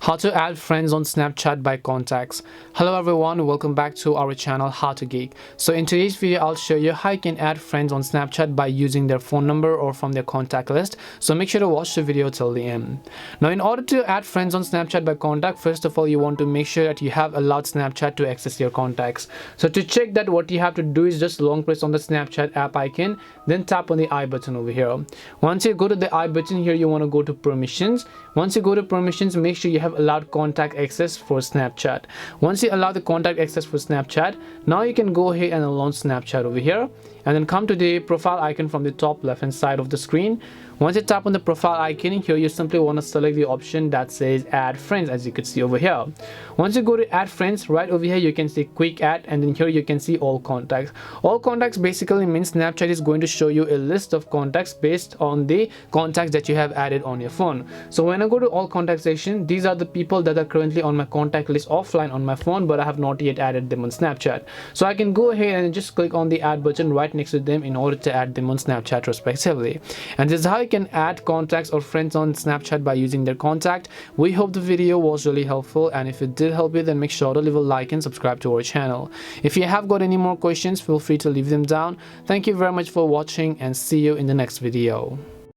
How to add friends on Snapchat by contacts. Hello everyone, welcome back to our channel How to Geek. So in today's video I'll show you how you can add friends on Snapchat by using their phone number or from their contact list. So make sure to watch the video till the end. Now in order to add friends on Snapchat by contact, first of all you want to make sure that you have allowed Snapchat to access your contacts. So to check that, what you have to do is just long press on the Snapchat app icon, then tap on the I button over here. Once you go to the I button here, you want to go to permissions. Once you go to permissions, make sure you have allowed contact access for Snapchat. Once you allow the contact access for Snapchat, now you can go ahead and launch Snapchat over here and then come to the profile icon from the top left hand side of the screen. Once you tap on the profile icon here, you simply want to select the option that says add friends, as you could see over here. Once you go to add friends, right over here you can see quick add, and then here you can see all contacts. All contacts basically means Snapchat is going to show you a list of contacts based on the contacts that you have added on your phone. So when I go to all contacts section, these are the people that are currently on my contact list offline on my phone, but I have not yet added them on Snapchat. So I can go ahead and just click on the add button right next to them in order to add them on Snapchat respectively. And this is how you can add contacts or friends on Snapchat by using their contact. We hope the video was really helpful, and if it did help you, then make sure to leave a like and subscribe to our channel. If you have got any more questions, feel free to leave them down. Thank you very much for watching, and see you in the next video.